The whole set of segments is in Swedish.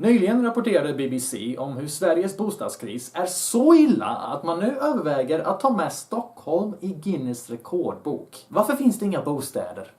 Nyligen rapporterade BBC om hur Sveriges bostadskris är så illa att man nu överväger att ta med Stockholm i Guinness rekordbok. Varför finns det inga bostäder?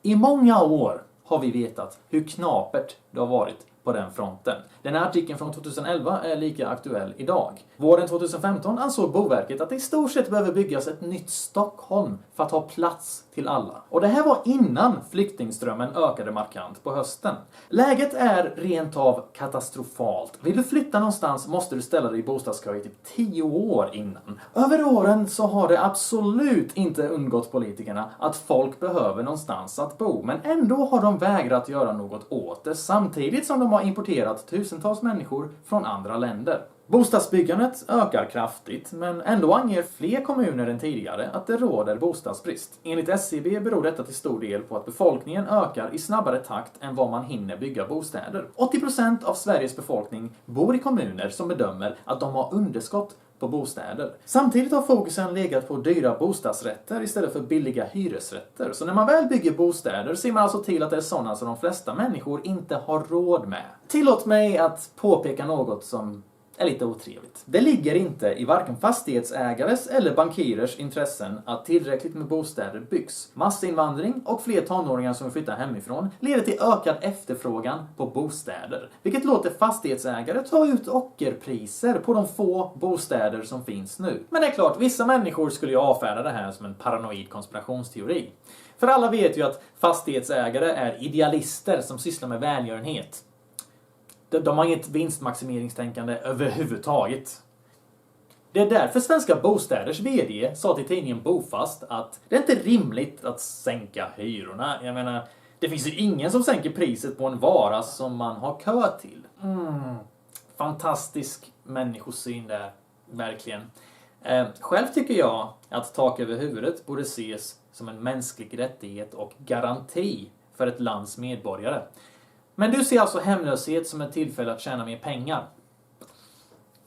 I många år har vi vetat hur knapert det har varit på den fronten. Den här artikeln från 2011 är lika aktuell idag. Våren 2015 ansåg Boverket att det i stort sett behöver byggas ett nytt Stockholm för att ha plats till alla. Och det här var innan flyktingströmmen ökade markant på hösten. Läget är rent av katastrofalt. Vill du flytta någonstans måste du ställa dig i bostadskö i typ 10 år innan. Över åren så har det absolut inte undgått politikerna att folk behöver någonstans att bo. Men ändå har de vägrat göra något åt det samtidigt som de har importerat tusentals människor från andra länder. Bostadsbyggandet ökar kraftigt, men ändå anger fler kommuner än tidigare att det råder bostadsbrist. Enligt SCB beror detta till stor del på att befolkningen ökar i snabbare takt än vad man hinner bygga bostäder. 80% av Sveriges befolkning bor i kommuner som bedömer att de har underskott på bostäder. Samtidigt har fokusen legat på dyra bostadsrätter istället för billiga hyresrätter. Så när man väl bygger bostäder ser man alltså till att det är sådana som de flesta människor inte har råd med. Tillåt mig att påpeka något som är lite otrevligt. Det ligger inte i varken fastighetsägares eller bankirers intressen att tillräckligt med bostäder byggs. Massinvandring och fler tonåringar som flyttar hemifrån leder till ökad efterfrågan på bostäder. Vilket låter fastighetsägare ta ut ockerpriser på de få bostäder som finns nu. Men det är klart, vissa människor skulle ju avfärda det här som en paranoid konspirationsteori. För alla vet ju att fastighetsägare är idealister som sysslar med välgörenhet. De har inget vinstmaximeringstänkande överhuvudtaget. Det är därför Svenska Bostäders vd sa till tidningen Bofast att det är inte rimligt att sänka hyrorna. Jag menar, det finns ju ingen som sänker priset på en vara som man har kö till. Fantastisk människosyn där, verkligen. Själv tycker jag att tak över huvudet borde ses som en mänsklig rättighet och garanti för ett lands medborgare. Men du ser alltså hemlöshet som ett tillfälle att tjäna mer pengar.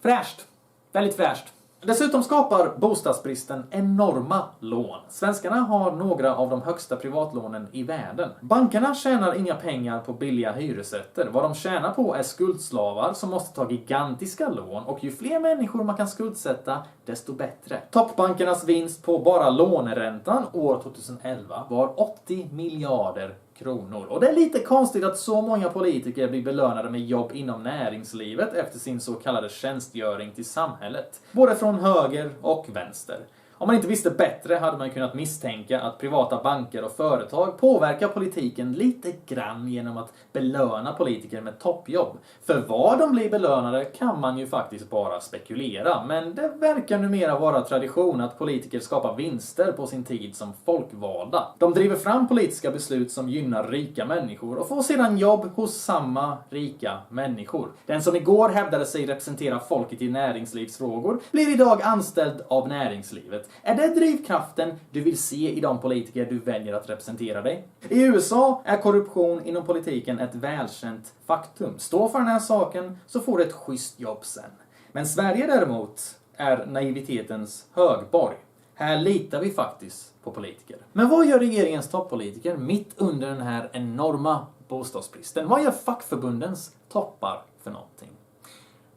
Fräscht. Väldigt fräscht. Dessutom skapar bostadsbristen enorma lån. Svenskarna har några av de högsta privatlånen i världen. Bankerna tjänar inga pengar på billiga hyresrätter. Vad de tjänar på är skuldslavar som måste ta gigantiska lån. Och ju fler människor man kan skuldsätta, desto bättre. Toppbankernas vinst på bara låneräntan år 2011 var 80 miljarder kronor. Och det är lite konstigt att så många politiker blir belönade med jobb inom näringslivet efter sin så kallade tjänstgöring till samhället. Både från höger och vänster. Om man inte visste bättre hade man kunnat misstänka att privata banker och företag påverkar politiken lite grann genom att belöna politiker med toppjobb. För vad de blir belönade kan man ju faktiskt bara spekulera. Men det verkar numera vara tradition att politiker skapar vinster på sin tid som folkvalda. De driver fram politiska beslut som gynnar rika människor och får sedan jobb hos samma rika människor. Den som igår hävdade sig representera folket i näringslivsfrågor blir idag anställd av näringslivet. Är det drivkraften du vill se i de politiker du väljer att representera dig? I USA är korruption inom politiken ett välkänt faktum. Stå för den här saken så får du ett schysst jobb sen. Men Sverige däremot är naivitetens högborg. Här litar vi faktiskt på politiker. Men vad gör regeringens toppolitiker mitt under den här enorma bostadsbristen? Vad gör fackförbundens toppar för någonting?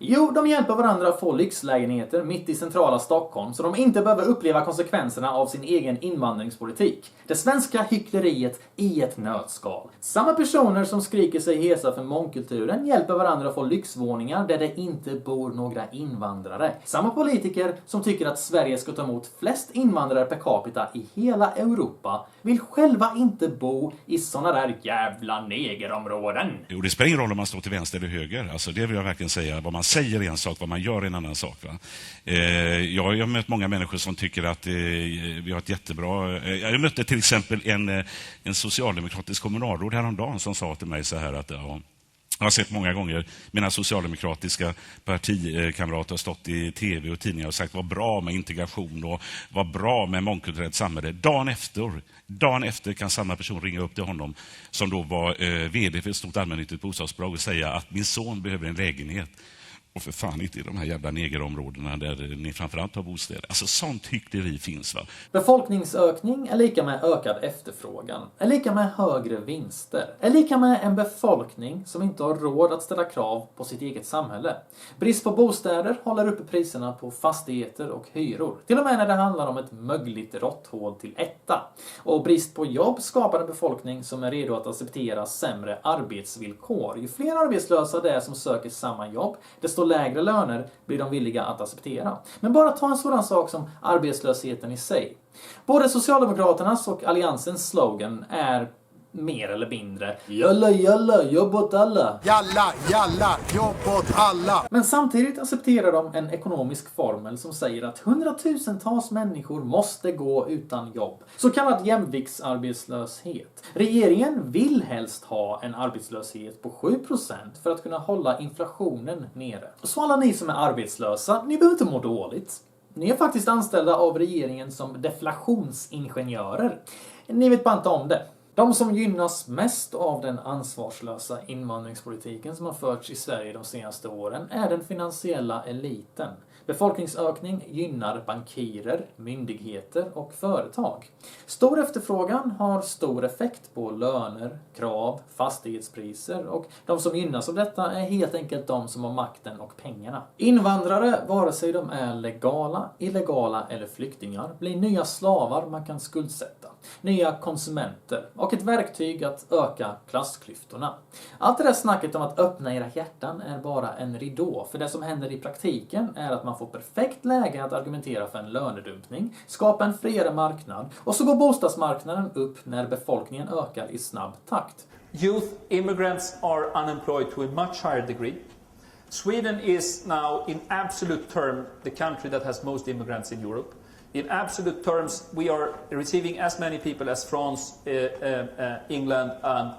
Jo, de hjälper varandra att få lyxlägenheter mitt i centrala Stockholm så de inte behöver uppleva konsekvenserna av sin egen invandringspolitik. Det svenska hyckleriet i ett nötskal. Samma personer som skriker sig hesa för mångkulturen hjälper varandra att få lyxvåningar där det inte bor några invandrare. Samma politiker som tycker att Sverige ska ta emot flest invandrare per capita i hela Europa vill själva inte bo i såna där jävla negerområden. Jo, det spelar ingen roll om man står till vänster eller höger. Alltså, det vill jag verkligen säga. Vad man säger är en sak, vad man gör är en annan sak. Va? Jag har mött många människor som tycker att vi har ett jättebra... Jag mötte till exempel en socialdemokratisk kommunalråd häromdagen som sa till mig så här att... Ja, jag har sett många gånger mina socialdemokratiska partikamrater har stått i tv och tidningar och sagt vad bra med integration och vad bra med mångkulturellt samhälle. Dagen efter kan samma person ringa upp till honom som då var vd för ett stort allmännyttigt bostadsbolag och säga att min son behöver en lägenhet. Och för fan inte i de här jävla negerområdena där ni framförallt har bostäder. Alltså sånt hyckleri finns va. Befolkningsökning är lika med ökad efterfrågan, är lika med högre vinster, är lika med en befolkning som inte har råd att ställa krav på sitt eget samhälle. Brist på bostäder håller uppe priserna på fastigheter och hyror, till och med när det handlar om ett mögligt råtthål till etta. Och brist på jobb skapar en befolkning som är redo att acceptera sämre arbetsvillkor. Ju fler arbetslösa det är som söker samma jobb, desto lägre löner blir de villiga att acceptera. Men bara ta en sådan sak som arbetslösheten i sig. Både Socialdemokraternas och Alliansens slogan är mer eller mindre jalla jalla, jobb åt alla. Jalla jalla, jobb åt alla. Men samtidigt accepterar de en ekonomisk formel som säger att hundratusentals människor måste gå utan jobb. Så kallad jämviktsarbetslöshet. Regeringen vill helst ha en arbetslöshet på 7% för att kunna hålla inflationen nere. Så alla ni som är arbetslösa, ni behöver inte må dåligt. Ni är faktiskt anställda av regeringen som deflationsingenjörer. Ni vet bara inte om det. De som gynnas mest av den ansvarslösa invandringspolitiken som har förts i Sverige de senaste åren är den finansiella eliten. Befolkningsökning gynnar bankirer, myndigheter och företag. Stor efterfrågan har stor effekt på löner, krav, fastighetspriser och de som gynnas av detta är helt enkelt de som har makten och pengarna. Invandrare, vare sig de är legala, illegala eller flyktingar, blir nya slavar man kan skuldsätta, nya konsumenter och ett verktyg att öka klassklyftorna. Allt det där snacket om att öppna era hjärtan är bara en ridå, för det som händer i praktiken är att man får perfekt läge att argumentera för en lönedumpning, skapa en friare marknad och så går bostadsmarknaden upp när befolkningen ökar i snabb takt. Youth immigrants are unemployed to a much higher degree. Sweden is now in absolute term the country that has most immigrants in Europe. In absolute terms, we are receiving as many people as France, England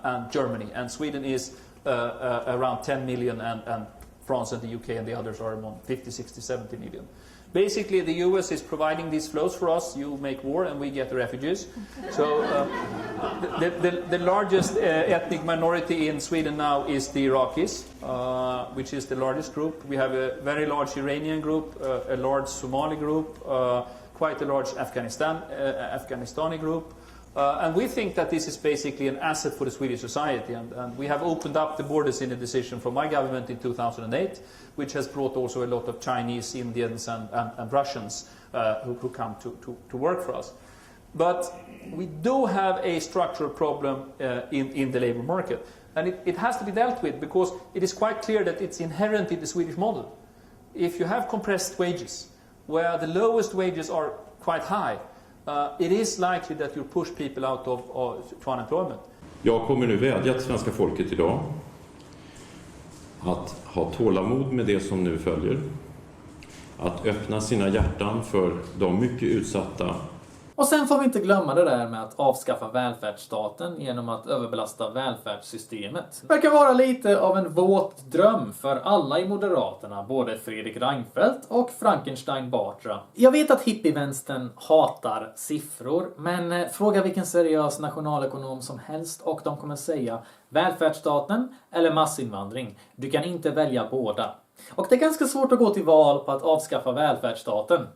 and Germany. And Sweden is around 10 million and France and the UK and the others are among 50, 60, 70 million. Basically, the US is providing these flows for us. You make war and we get the refugees. So the largest ethnic minority in Sweden now is the Iraqis, which is the largest group. We have a very large Iranian group, a large Somali group, quite a large Afghanistani group. And we think that this is basically an asset for the Swedish society. And we have opened up the borders in a decision from my government in 2008, which has brought also a lot of Chinese, Indians and Russians who come to work for us. But we do have a structural problem in the labor market. And it has to be dealt with because it is quite clear that it's inherent in the Swedish model. If you have compressed wages, where the lowest wages are quite high, it is likely that you push people out to unemployment. Jag kommer nu vädja till svenska folket idag att ha tålamod med det som nu följer. Att öppna sina hjärtan för de mycket utsatta. Och sen får vi inte glömma det där med att avskaffa välfärdsstaten genom att överbelasta välfärdssystemet. Det verkar vara lite av en våt dröm för alla i Moderaterna, både Fredrik Reinfeldt och Frankenstein Batra. Jag vet att hippievänstern hatar siffror, men fråga vilken seriös nationalekonom som helst och de kommer säga välfärdsstaten eller massinvandring. Du kan inte välja båda. Och det är ganska svårt att gå till val på att avskaffa välfärdsstaten.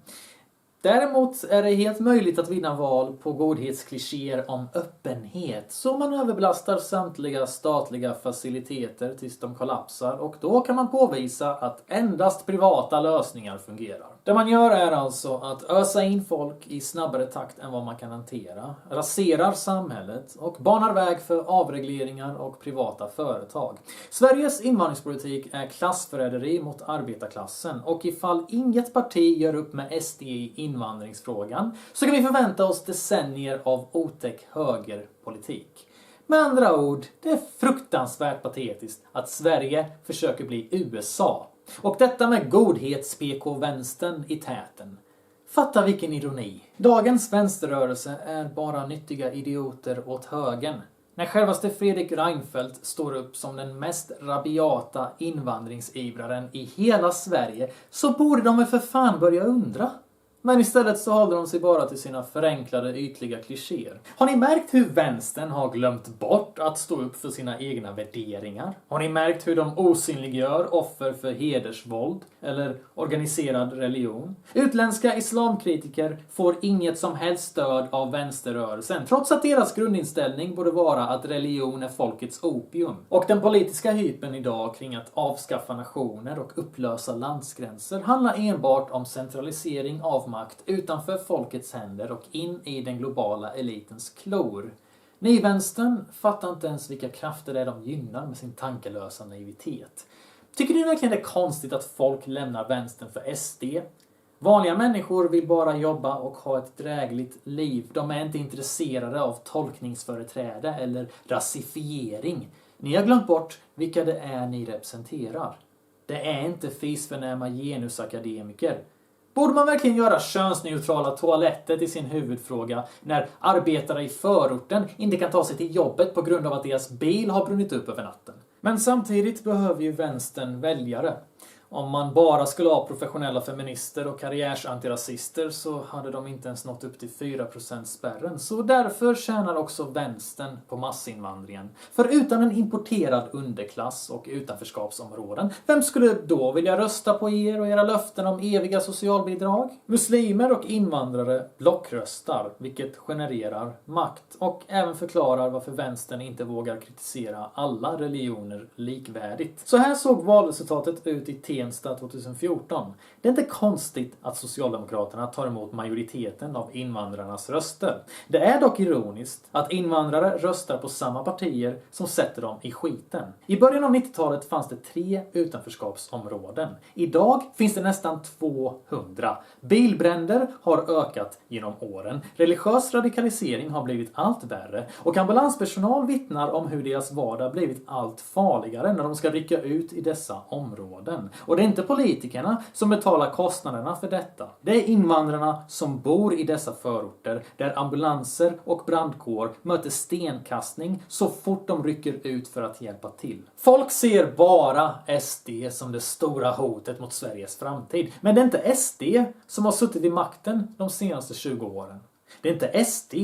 Däremot är det helt möjligt att vinna val på godhetsklichéer om öppenhet. Så man överbelastar samtliga statliga faciliteter tills de kollapsar och då kan man påvisa att endast privata lösningar fungerar. Det man gör är alltså att ösa in folk i snabbare takt än vad man kan hantera, raserar samhället och banar väg för avregleringar och privata företag. Sveriges invandringspolitik är klassförräderi mot arbetarklassen och ifall inget parti gör upp med SD i invandringsfrågan så kan vi förvänta oss decennier av otäck högerpolitik. Med andra ord, det är fruktansvärt patetiskt att Sverige försöker bli USA. Och detta med godhets-PK-vänstern i täten. Fatta vilken ironi. Dagens vänsterrörelse är bara nyttiga idioter åt högern. När självaste Fredrik Reinfeldt står upp som den mest rabiata invandringsivraren i hela Sverige så borde de väl för fan börja undra. Men istället så håller de sig bara till sina förenklade ytliga klichéer. Har ni märkt hur vänstern har glömt bort att stå upp för sina egna värderingar? Har ni märkt hur de osynliggör offer för hedersvåld eller organiserad religion? Utländska islamkritiker får inget som helst stöd av vänsterrörelsen, trots att deras grundinställning borde vara att religion är folkets opium. Och den politiska hypen idag kring att avskaffa nationer och upplösa landsgränser handlar enbart om centralisering av makt utanför folkets händer och in i den globala elitens klor. Ni vänstern fattar inte ens vilka krafter det är de gynnar med sin tankelösa naivitet. Tycker ni verkligen det är konstigt att folk lämnar vänstern för SD? Vanliga människor vill bara jobba och ha ett drägligt liv. De är inte intresserade av tolkningsföreträde eller rasifiering. Ni har glömt bort vilka det är ni representerar. Det är inte fisförnäma genusakademiker. Borde man verkligen göra könsneutrala toaletter till sin huvudfråga när arbetare i förorten inte kan ta sig till jobbet på grund av att deras bil har brunnit upp över natten? Men samtidigt behöver ju vänstern väljare. Om man bara skulle ha professionella feminister och karriärsantirasister så hade de inte ens nått upp till 4%-spärren. Så därför tjänar också vänstern på massinvandringen. För utan en importerad underklass och utanförskapsområden, vem skulle då vilja rösta på er och era löften om eviga socialbidrag? Muslimer och invandrare blockröstar, vilket genererar makt och även förklarar varför vänstern inte vågar kritisera alla religioner likvärdigt. Så här såg valresultatet ut i Tensta 2014. Det är inte konstigt att Socialdemokraterna tar emot majoriteten av invandrarnas röster. Det är dock ironiskt att invandrare röstar på samma partier som sätter dem i skiten. I början av 90-talet fanns det 3 utanförskapsområden. Idag finns det nästan 200. Bilbränder har ökat genom åren. Religiös radikalisering har blivit allt värre. Och ambulanspersonal vittnar om hur deras vardag blivit allt farligare när de ska rycka ut i dessa områden. Och det är inte politikerna som betalar kostnaderna för detta. Det är invandrarna som bor i dessa förorter där ambulanser och brandkår möter stenkastning så fort de rycker ut för att hjälpa till. Folk ser bara SD som det stora hotet mot Sveriges framtid. Men det är inte SD som har suttit vid makten de senaste 20 åren. Det är inte SD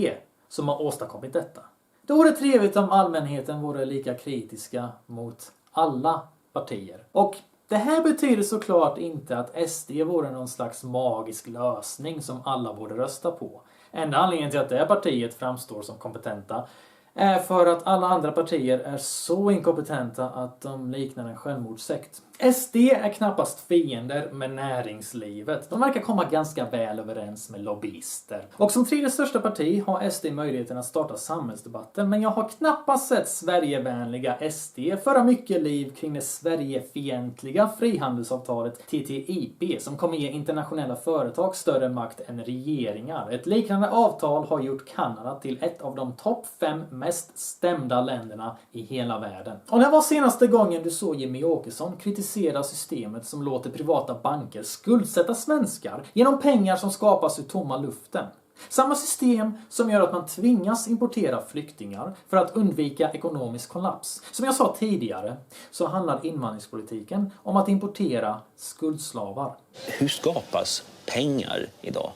som har åstadkommit detta. Det vore trevligt om allmänheten vore lika kritiska mot alla partier. Och det här betyder såklart inte att SD vore någon slags magisk lösning som alla borde rösta på. Enda anledningen till att det partiet framstår som kompetenta är för att alla andra partier är så inkompetenta att de liknar en självmordssekt. SD är knappast fiender med näringslivet. De verkar komma ganska väl överens med lobbyister. Och som tredje största parti har SD möjligheten att starta samhällsdebatten, men jag har knappast sett Sverigevänliga SD föra mycket liv kring det Sverigefientliga frihandelsavtalet TTIP som kommer ge internationella företag större makt än regeringar. Ett liknande avtal har gjort Kanada till ett av de topp 5 mest stämda länderna i hela världen. Och det var senaste gången du såg Jimmie Åkesson kritisera systemet som låter privata banker skuldsätta svenskar genom pengar som skapas ur tomma luften. Samma system som gör att man tvingas importera flyktingar för att undvika ekonomisk kollaps. Som jag sa tidigare så handlar invandringspolitiken om att importera skuldslavar. Hur skapas pengar idag?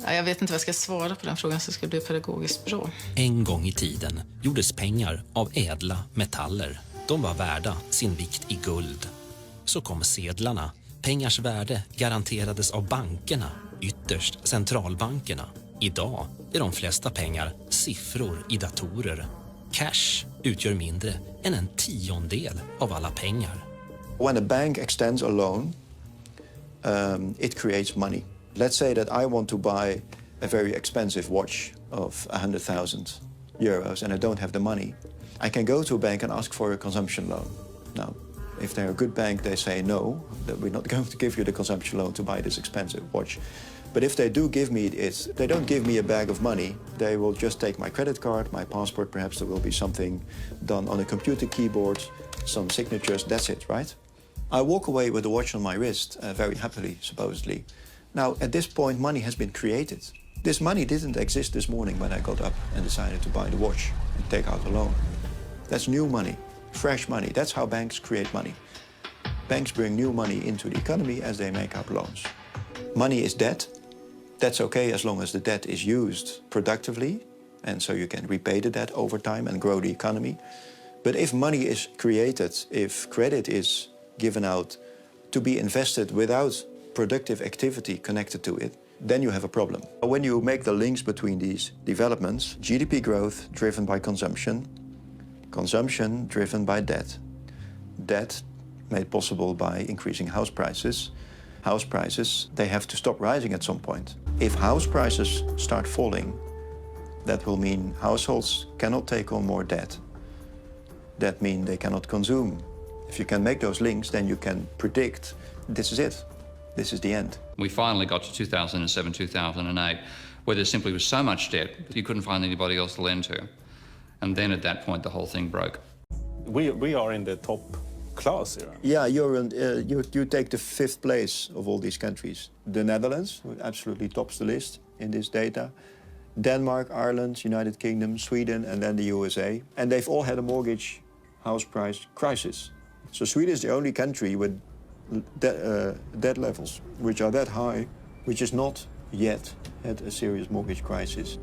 Jag vet inte vad jag ska svara på den frågan så det ska bli pedagogiskt bra. En gång i tiden gjordes pengar av ädla metaller. De var värda sin vikt i guld. Så kom sedlarna. Pengars värde garanterades av bankerna, ytterst centralbankerna. Idag är de flesta pengar siffror i datorer. Cash utgör mindre än en 10-del av alla pengar. When a bank extends a loan, it creates money. Let's say that I want to buy a very expensive watch of 100,000 euros and I don't have the money. I can go to a bank and ask for a consumption loan. Now, if they're a good bank, they say no, that we're not going to give you the consumption loan to buy this expensive watch. But if they do give me it, they don't give me a bag of money. They will just take my credit card, my passport, perhaps there will be something done on a computer keyboard, some signatures, that's it, right? I walk away with the watch on my wrist, very happily, supposedly. Now, at this point, money has been created. This money didn't exist this morning when I got up and decided to buy the watch. and take out a loan. That's new money, fresh money. That's how banks create money. Banks bring new money into the economy as they make out loans. Money is debt. That's okay as long as the debt is used productively, and so you can repay the debt over time and grow the economy. But if money is created, if credit is given out to be invested without productive activity connected to it, then you have a problem. When you make the links between these developments, GDP growth driven by consumption, consumption driven by debt, debt made possible by increasing house prices, they have to stop rising at some point. If house prices start falling, that will mean households cannot take on more debt. That means they cannot consume. If you can make those links, then you can predict this is it. This is the end. We finally got to 2007, 2008, where there simply was so much debt that you couldn't find anybody else to lend to. And then at that point, the whole thing broke. We are in the top class here. Yeah, you take the 5th place of all these countries. The Netherlands absolutely tops the list in this data. Denmark, Ireland, United Kingdom, Sweden, and then the USA. And they've all had a mortgage house price crisis. So Sweden is the only country with debt levels which are that high, which has not yet had a serious mortgage crisis.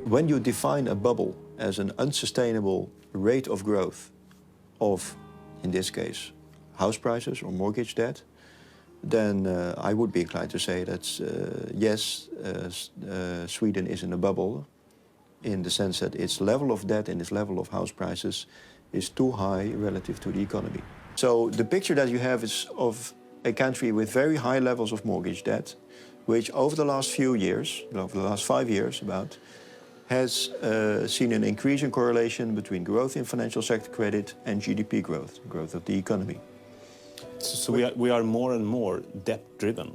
When you define a bubble as an unsustainable rate of growth of, in this case, house prices or mortgage debt, then I would be inclined to say that yes, Sweden is in a bubble in the sense that its level of debt and its level of house prices is too high relative to the economy. So the picture that you have is of a country with very high levels of mortgage debt, which over the last few years, over the last 5 years about, has seen an increasing correlation between growth in financial sector credit and GDP growth of the economy. So we are more and more debt-driven.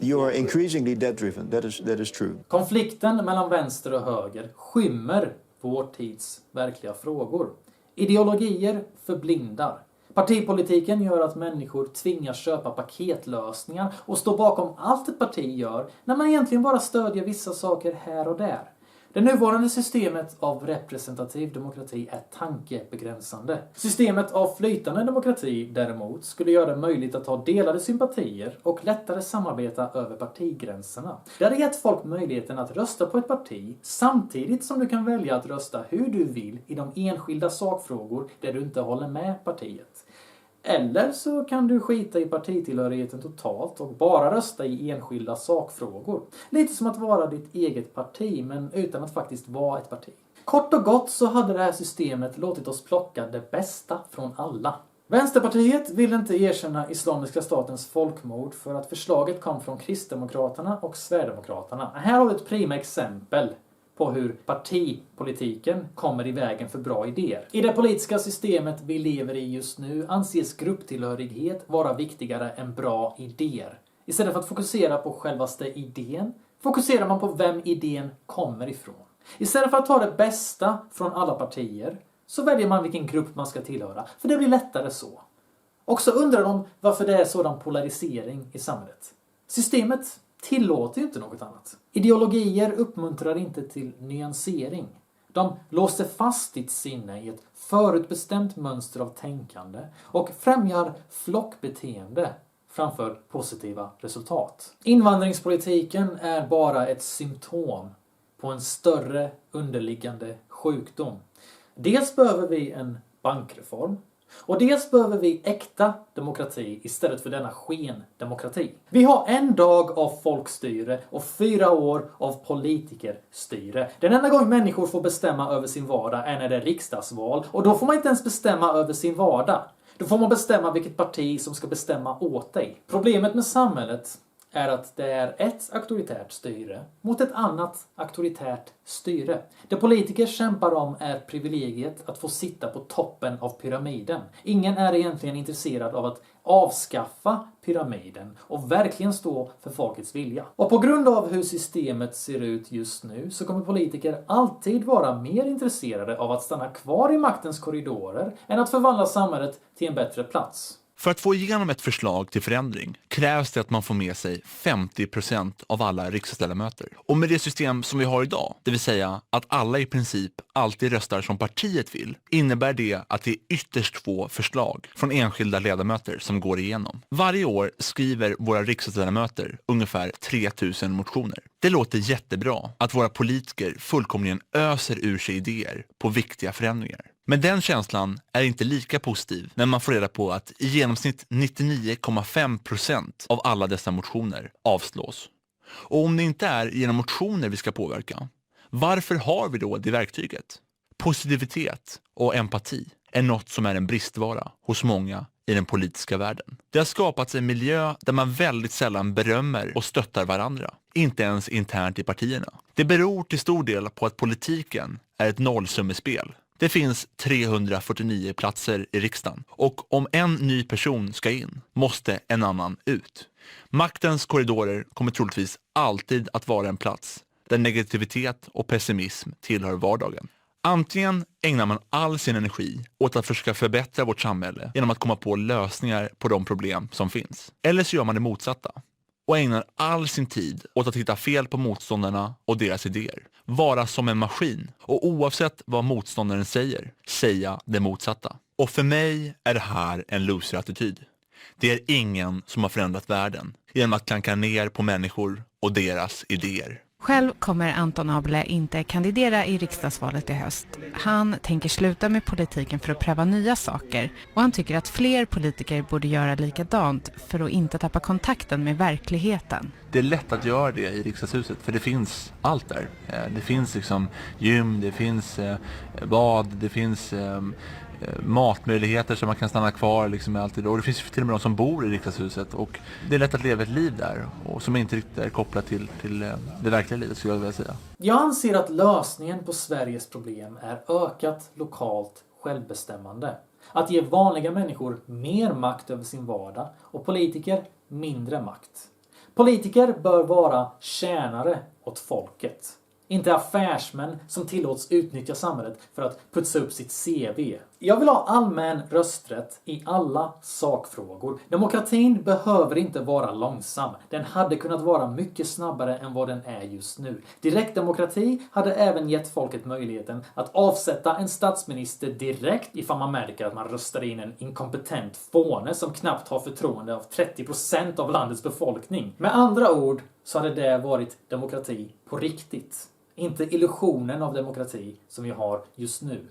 You are increasingly debt-driven, that is true. Konflikten mellan vänster och höger skymmer vår tids verkliga frågor. Ideologier förblindar. Partipolitiken gör att människor tvingas köpa paketlösningar och stå bakom allt ett parti gör när man egentligen bara stödjer vissa saker här och där. Det nuvarande systemet av representativ demokrati är tankebegränsande. Systemet av flytande demokrati däremot skulle göra det möjligt att ha delade sympatier och lättare samarbeta över partigränserna. Det hade gett folk möjligheten att rösta på ett parti samtidigt som du kan välja att rösta hur du vill i de enskilda sakfrågor där du inte håller med partiet. Eller så kan du skita i partitillhörigheten totalt och bara rösta i enskilda sakfrågor. Lite som att vara ditt eget parti, men utan att faktiskt vara ett parti. Kort och gott så hade det här systemet låtit oss plocka det bästa från alla. Vänsterpartiet vill inte erkänna Islamiska statens folkmord för att förslaget kom från Kristdemokraterna och Sverigedemokraterna. Här har vi ett prima exempel på hur partipolitiken kommer i vägen för bra idéer. I det politiska systemet vi lever i just nu anses grupptillhörighet vara viktigare än bra idéer. Istället för att fokusera på självaste idén fokuserar man på vem idén kommer ifrån. Istället för att ta det bästa från alla partier så väljer man vilken grupp man ska tillhöra, för det blir lättare så. Och så undrar de varför det är sådan polarisering i samhället. Systemet tillåter ju inte något annat. Ideologier uppmuntrar inte till nyansering. De låser fast ditt sinne i ett förutbestämt mönster av tänkande och främjar flockbeteende framför positiva resultat. Invandringspolitiken är bara ett symptom på en större underliggande sjukdom. Dels behöver vi en bankreform och dels behöver vi äkta demokrati istället för denna skendemokrati. Vi har en dag av folkstyre och 4 år av politikerstyre. Den enda gång människor får bestämma över sin vardag är när det är riksdagsval, och då får man inte ens bestämma över sin vardag. Då får man bestämma vilket parti som ska bestämma åt dig. Problemet med samhället är att det är ett auktoritärt styre mot ett annat auktoritärt styre. Det politiker kämpar om är privilegiet att få sitta på toppen av pyramiden. Ingen är egentligen intresserad av att avskaffa pyramiden och verkligen stå för folkets vilja. Och på grund av hur systemet ser ut just nu så kommer politiker alltid vara mer intresserade av att stanna kvar i maktens korridorer än att förvandla samhället till en bättre plats. För att få igenom ett förslag till förändring krävs det att man får med sig 50% av alla riksdagsledamöter. Och med det system som vi har idag, det vill säga att alla i princip alltid röstar som partiet vill, innebär det att det är ytterst få förslag från enskilda ledamöter som går igenom. Varje år skriver våra riksdagsledamöter ungefär 3000 motioner. Det låter jättebra att våra politiker fullkomligen öser ur sig idéer på viktiga förändringar. Men den känslan är inte lika positiv när man får reda på att i genomsnitt 99,5% av alla dessa motioner avslås. Och om det inte är genom motioner vi ska påverka, varför har vi då det verktyget? Positivitet och empati är något som är en bristvara hos många i den politiska världen. Det har skapats en miljö där man väldigt sällan berömmer och stöttar varandra, inte ens internt i partierna. Det beror till stor del på att politiken är ett nollsummespel. Det finns 349 platser i riksdagen och om en ny person ska in måste en annan ut. Maktens korridorer kommer troligtvis alltid att vara en plats där negativitet och pessimism tillhör vardagen. Antingen ägnar man all sin energi åt att försöka förbättra vårt samhälle genom att komma på lösningar på de problem som finns. Eller så gör man det motsatta och ägnar all sin tid åt att hitta fel på motståndarna och deras idéer. Vara som en maskin och oavsett vad motståndaren säger, säga det motsatta. Och för mig är det här en loser-attityd. Det är ingen som har förändrat världen genom att klanka ner på människor och deras idéer. Själv kommer Anton Abele inte kandidera i riksdagsvalet i höst. Han tänker sluta med politiken för att pröva nya saker och han tycker att fler politiker borde göra likadant för att inte tappa kontakten med verkligheten. Det är lätt att göra det i riksdagshuset för det finns allt där. Det finns liksom gym, det finns bad, det finns matmöjligheter så man kan stanna kvar liksom alltid. Och det finns till och med de som bor i riksdagshuset och det är lätt att leva ett liv där och som inte riktigt är kopplat till det verkliga livet skulle jag vilja säga. Jag anser att lösningen på Sveriges problem är ökat lokalt självbestämmande. Att ge vanliga människor mer makt över sin vardag och politiker mindre makt. Politiker bör vara tjänare åt folket. Inte affärsmän som tillåts utnyttja samhället för att putsa upp sitt CV. Jag vill ha allmän rösträtt i alla sakfrågor. Demokratin behöver inte vara långsam. Den hade kunnat vara mycket snabbare än vad den är just nu. Direktdemokrati hade även gett folket möjligheten att avsätta en statsminister direkt ifall man märker att man röstar in en inkompetent fåne som knappt har förtroende av 30% av landets befolkning. Med andra ord så hade det varit demokrati på riktigt. Inte illusionen av demokrati som vi har just nu.